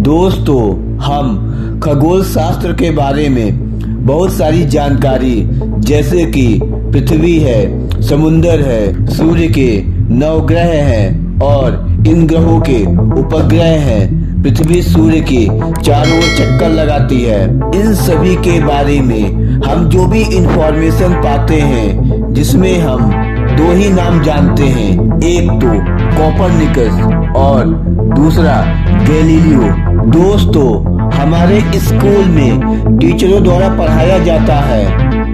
दोस्तों, हम खगोल शास्त्र के बारे में बहुत सारी जानकारी जैसे कि पृथ्वी है, समुंदर है, सूर्य के 9 ग्रह हैं और इन ग्रहों के उपग्रह हैं। पृथ्वी सूर्य के चारों ओर चक्कर लगाती है। इन सभी के बारे में हम जो भी इंफॉर्मेशन पाते हैं, जिसमें हम 2 ही नाम जानते हैं, एक तो कोपरनिकस और दूसरा गैलीलियो। दोस्तों, हमारे स्कूल में टीचरों द्वारा पढ़ाया जाता है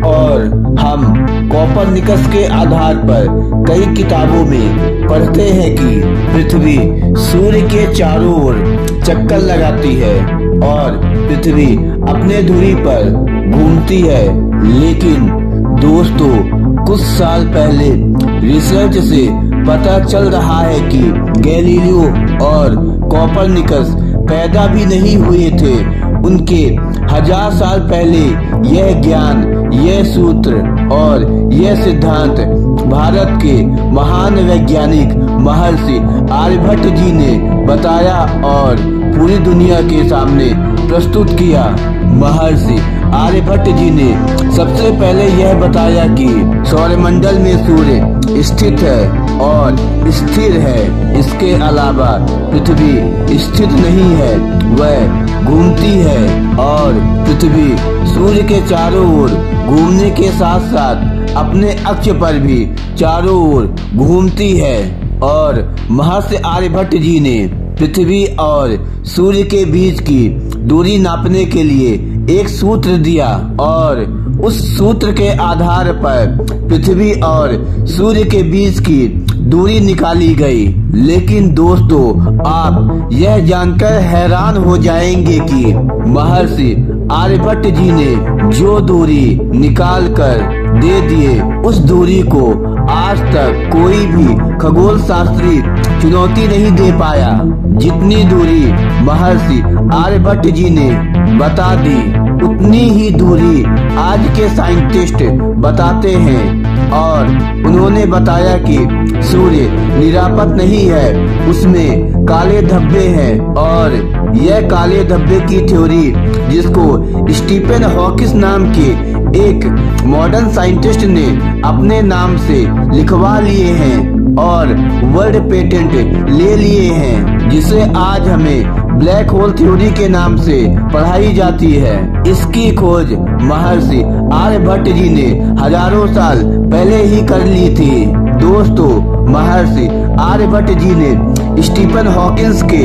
और हम कोपरनिकस के आधार पर कई किताबों में पढ़ते हैं कि पृथ्वी सूर्य के चारों ओर चक्कर लगाती है और पृथ्वी अपने धुरी पर घूमती है। लेकिन दोस्तों, कुछ साल पहले रिसर्च से पता चल रहा है कि गैलीलियो और कोपरनिकस पैदा भी नहीं हुए थे। उनके 1000 साल पहले यह ज्ञान, यह सूत्र और यह सिद्धांत भारत के महान वैज्ञानिक महर्षि आर्यभट्ट जी ने बताया और पूरी दुनिया के सामने प्रस्तुत किया। महर्षि आर्यभट्ट जी ने सबसे पहले यह बताया कि सौरमंडल में सूर्य स्थित है और स्थिर है। इसके अलावा पृथ्वी स्थित नहीं है, वह घूमती है और पृथ्वी सूर्य के चारों ओर घूमने के साथ साथ अपने अक्ष पर भी चारों ओर घूमती है। और महर्षि आर्यभट्ट जी ने पृथ्वी और सूर्य के बीच की दूरी नापने के लिए एक सूत्र दिया और उस सूत्र के आधार पर पृथ्वी और सूर्य के बीच की दूरी निकाली गई। लेकिन दोस्तों, आप यह जानकर हैरान हो जाएंगे कि महर्षि आर्यभट्ट जी ने जो दूरी निकाल कर दे दिए, उस दूरी को आज तक कोई भी खगोल शास्त्री चुनौती नहीं दे पाया। जितनी दूरी महर्षि आर्यभट्ट जी ने बता दी, उतनी ही दूरी आज के साइंटिस्ट बताते हैं। और उन्होंने बताया कि सूर्य निरापद नहीं है, उसमें काले धब्बे हैं। और यह काले धब्बे की थ्योरी, जिसको स्टीफन हॉकिंस नाम के एक मॉडर्न साइंटिस्ट ने अपने नाम से लिखवा लिए हैं और वर्ल्ड पेटेंट ले लिए हैं, जिसे आज हमें ब्लैक होल थ्योरी के नाम से पढ़ाई जाती है। इसकी खोज महर्षि आर्यभट्ट जी ने हजारों साल पहले ही कर ली थी। दोस्तों, महर्षि आर्यभट्ट जी ने स्टीफन हॉकिंस के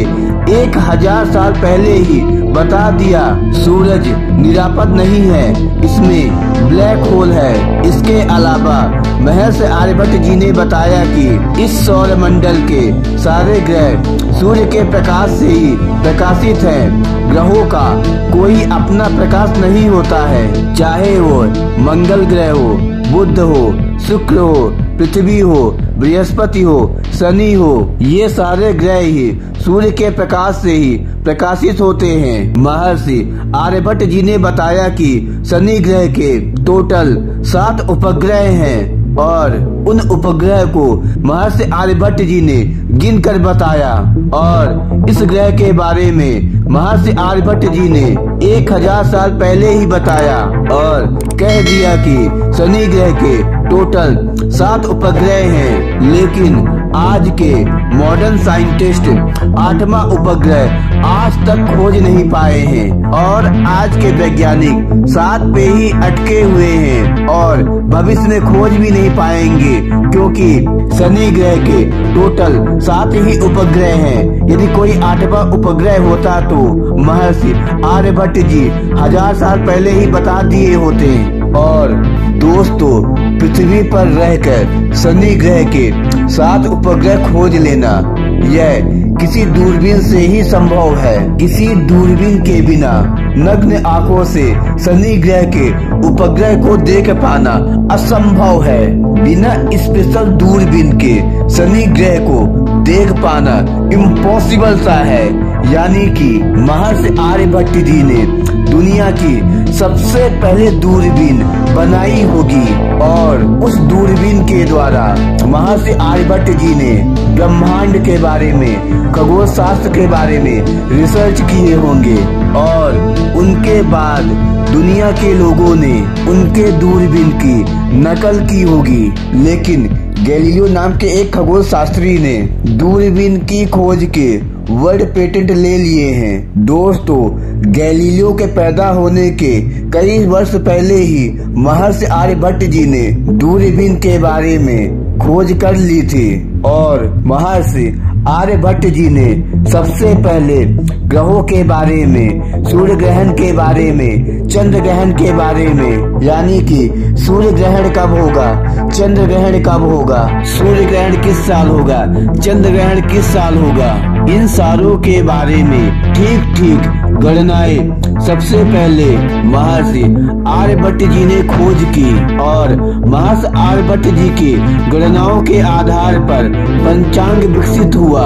1000 साल पहले ही बता दिया, सूरज निरापद नहीं है, इसमें ब्लैक होल है। इसके अलावा महर्षि आर्यभट्ट जी ने बताया कि इस सौरमंडल के सारे ग्रह सूर्य के प्रकाश से ही प्रकाशित हैं। ग्रहों का कोई अपना प्रकाश नहीं होता है, चाहे वो मंगल ग्रह हो, बुध हो, शुक्र हो, पृथ्वी हो, बृहस्पति हो, शनि हो, ये सारे ग्रह ही सूर्य के प्रकाश से ही प्रकाशित होते हैं। महर्षि आर्यभट्ट जी ने बताया कि शनि ग्रह के टोटल 7 उपग्रह हैं और उन उपग्रह को महर्षि आर्यभट्ट जी ने गिनकर बताया। और इस ग्रह के बारे में महर्षि आर्यभट्ट जी ने 1000 साल पहले ही बताया और कह दिया कि शनि ग्रह के टोटल 7 उपग्रह हैं। लेकिन आज के मॉडर्न साइंटिस्ट 8वां उपग्रह आज तक खोज नहीं पाए हैं और आज के वैज्ञानिक 7 पे ही अटके हुए हैं और भविष्य में खोज भी नहीं पाएंगे, क्योंकि शनि ग्रह के टोटल 7 ही उपग्रह हैं। यदि कोई 8वां उपग्रह होता तो महर्षि आर्यभट्ट जी 1000 साल पहले ही बता दिए होते। और दोस्तों, पृथ्वी पर रहकर शनि ग्रह के 7 उपग्रह खोज लेना, यह किसी दूरबीन से ही संभव है। किसी दूरबीन के बिना नग्न आंखों से शनि ग्रह के उपग्रह को देख पाना असंभव है। बिना स्पेशल दूरबीन के शनि ग्रह को देख पाना इम्पॉसिबल सा है। यानी कि महर्षि आर्यभट्ट जी ने दुनिया की सबसे पहले दूरबीन बनाई होगी और उस दूरबीन के द्वारा महर्षि आर्यभट्ट जी ने ब्रह्मांड के बारे में, खगोल शास्त्र के बारे में रिसर्च किए होंगे और उनके बाद दुनिया के लोगों ने उनके दूरबीन की नकल की होगी। लेकिन गैलीलियो नाम के एक खगोल शास्त्री ने दूरबीन की खोज के वर्ल्ड पेटेंट ले लिए हैं। दोस्तों, गैलीलियो के पैदा होने के कई वर्ष पहले ही महर्षि आर्यभट्ट जी ने दूरबीन के बारे में खोज कर ली थी और महर्षि आर्यभट्ट जी ने सबसे पहले ग्रहों के बारे में, सूर्य ग्रहण के बारे में, चंद्र ग्रहण के बारे में, यानी कि सूर्य ग्रहण कब होगा, चंद्र ग्रहण कब होगा, सूर्य ग्रहण किस साल होगा, चंद्र ग्रहण किस साल होगा, इन सालों के बारे में ठीक गणनाएं सबसे पहले महर्षि आर्यभट्ट जी ने खोज की और महर्षि आर्यभट्ट जी की गणनाओं के आधार पर पंचांग विकसित हुआ,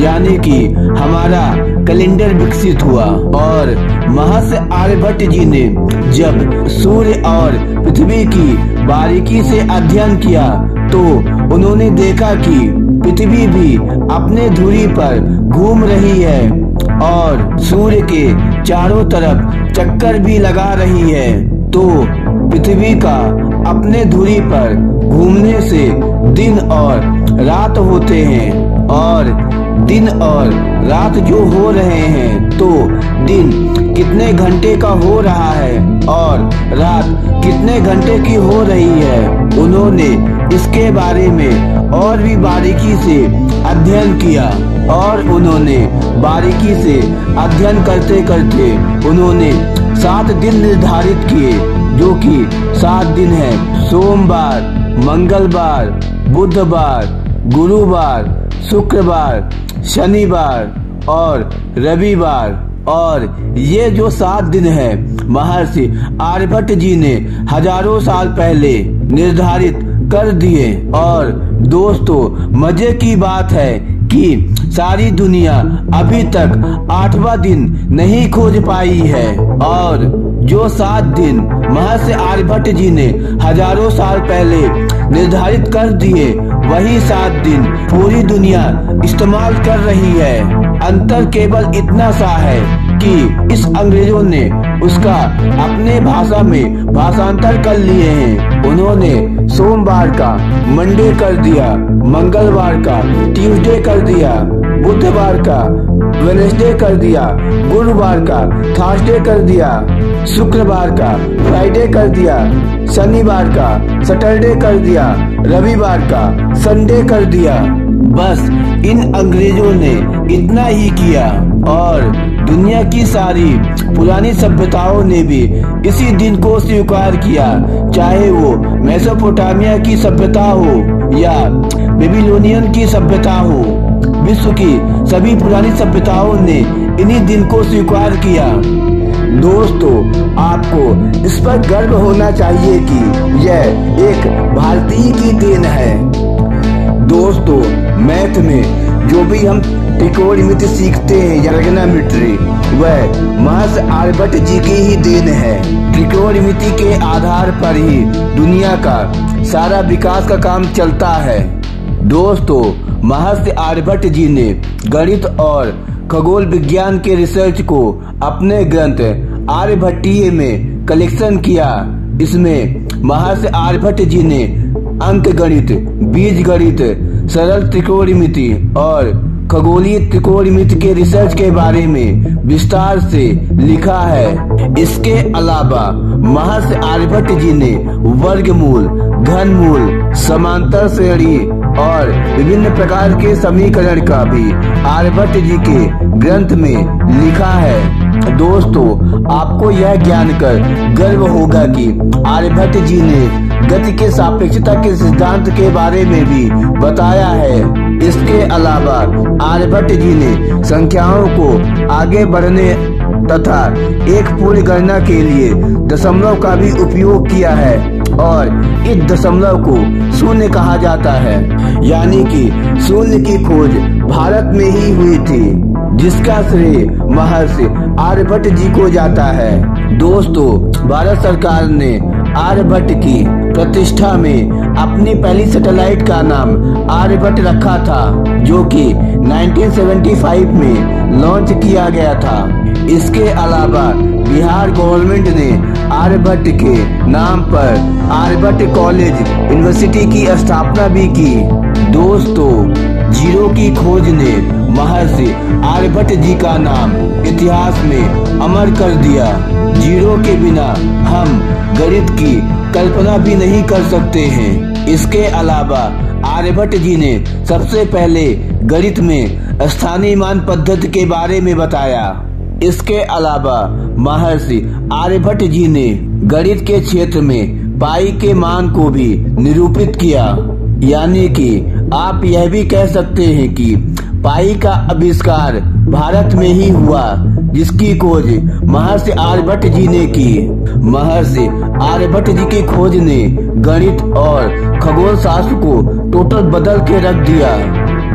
यानी कि हमारा कैलेंडर विकसित हुआ। और महर्षि आर्यभट्ट जी ने जब सूर्य और पृथ्वी की बारीकी से अध्ययन किया तो उन्होंने देखा कि पृथ्वी भी अपने धुरी पर घूम रही है और सूर्य के चारों तरफ चक्कर भी लगा रही है। तो पृथ्वी का अपने धुरी पर घूमने से दिन और रात होते हैं और दिन और रात जो हो रहे हैं तो दिन कितने घंटे का हो रहा है और रात कितने घंटे की हो रही है। उन्होंने इसके बारे में और भी बारीकी से अध्ययन किया और उन्होंने बारीकी से अध्ययन करते करते उन्होंने 7 दिन निर्धारित किए, जो कि 7 दिन है सोमवार, मंगलवार, बुधवार, गुरुवार, शुक्रवार, शनिवार और रविवार। और ये जो 7 दिन है महर्षि आर्यभट्ट जी ने हजारों साल पहले निर्धारित कर दिए। और दोस्तों, मजे की बात है कि सारी दुनिया अभी तक 8वां दिन नहीं खोज पाई है और जो 7 दिन महर्षि आर्यभट्ट जी ने हजारों साल पहले निर्धारित कर दिए, वही 7 दिन पूरी दुनिया इस्तेमाल कर रही है। अंतर केवल इतना सा है कि इस अंग्रेजों ने उसका अपने भाषा में भाषांतर कर लिए हैं। उन्होंने सोमवार का मंडे कर दिया, मंगलवार का ट्यूसडे कर दिया, बुधवार का वेडनेसडे कर दिया, गुरुवार का थर्सडे कर दिया, शुक्रवार का फ्राइडे कर दिया, शनिवार का सैटरडे कर दिया, रविवार का संडे कर दिया। बस इन अंग्रेजों ने इतना ही किया और दुनिया की सारी पुरानी सभ्यताओं ने भी इसी दिन को स्वीकार किया, चाहे वो मेसोपोटामिया की सभ्यता हो या बेबीलोनियन की सभ्यता हो। विश्व की सभी पुरानी सभ्यताओं ने इन्हीं दिन को स्वीकार किया। दोस्तों, आपको इस पर गर्व होना चाहिए कि यह एक भारतीय की देन है। दोस्तों, मैथ में जो भी हम त्रिकोणमिति सीखते हैं या ट्रिगोनोमेट्री, वह महर्षि आर्यभट्ट जी की ही देन है। त्रिकोणमिति के आधार पर ही दुनिया का सारा विकास का काम चलता है। दोस्तों, महर्षि आर्यभट्ट जी ने गणित और खगोल विज्ञान के रिसर्च को अपने ग्रंथ आर्यभट्टीय में कलेक्शन किया। इसमें महर्षि आर्यभट्ट जी ने अंक गणित, बीज गणित, सरल त्रिकोणमिति और खगोलीय त्रिकोणमिति के रिसर्च के बारे में विस्तार से लिखा है। इसके अलावा महर्षि आर्यभट्ट जी ने वर्गमूल, घनमूल, समांतर श्रेणी और विभिन्न प्रकार के समीकरण का भी आर्यभट्ट जी के ग्रंथ में लिखा है। दोस्तों, आपको यह ज्ञान कर गर्व होगा कि आर्यभट्ट जी ने गति के सापेक्षता के सिद्धांत के बारे में भी बताया है। इसके अलावा आर्यभट्ट जी ने संख्याओं को आगे बढ़ने तथा एक पूर्ण गणना के लिए दशमलव का भी उपयोग किया है और इस दशमलव को शून्य कहा जाता है, यानी कि शून्य की खोज भारत में ही हुई थी, जिसका श्रेय महर्षि आर्यभट्ट जी को जाता है। दोस्तों, भारत सरकार ने आर्यभट्ट की प्रतिष्ठा में अपनी पहली सैटेलाइट का नाम आर्यभट्ट रखा था, जो कि 1975 में लॉन्च किया गया था। इसके अलावा बिहार गवर्नमेंट ने आर्यभट्ट के नाम पर आर्यभट्ट कॉलेज यूनिवर्सिटी की स्थापना भी की। दोस्तों, जीरो की खोज ने महर्षि आर्यभट्ट जी का नाम इतिहास में अमर कर दिया। जीरो के बिना हम गणित की कल्पना भी नहीं कर सकते हैं। इसके अलावा आर्यभट्ट जी ने सबसे पहले गणित में स्थानीय मान पद्धति के बारे में बताया। इसके अलावा महर्षि आर्यभट्ट जी ने गणित के क्षेत्र में पाई के मान को भी निरूपित किया। यानी कि आप यह भी कह सकते हैं कि पाई का आविष्कार भारत में ही हुआ, जिसकी खोज महर्षि आर्यभट्ट जी ने की। महर्षि आर्यभट्ट जी की खोज ने गणित और खगोल शास्त्र को टोटल बदल के रख दिया।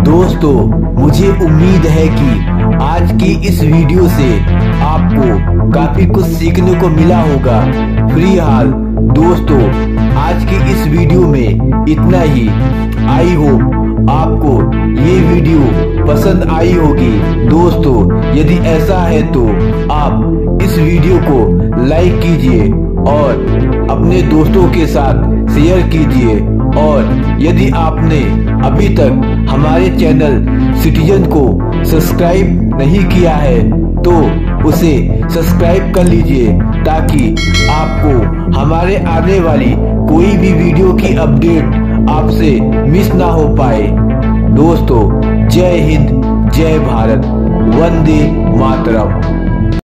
दोस्तों, मुझे उम्मीद है कि आज की इस वीडियो से आपको काफी कुछ सीखने को मिला होगा। फिलहाल दोस्तों, आज की इस वीडियो में इतना ही। आई होप आपको ये वीडियो पसंद आई होगी। दोस्तों, यदि ऐसा है तो आप इस वीडियो को लाइक कीजिए और अपने दोस्तों के साथ शेयर कीजिए। और यदि आपने अभी तक हमारे चैनल सिटीजन को सब्सक्राइब नहीं किया है तो उसे सब्सक्राइब कर लीजिए, ताकि आपको हमारे आने वाली कोई भी वीडियो की अपडेट आपसे मिस ना हो पाए। दोस्तों, जय हिंद, जय भारत, वंदे मातरम।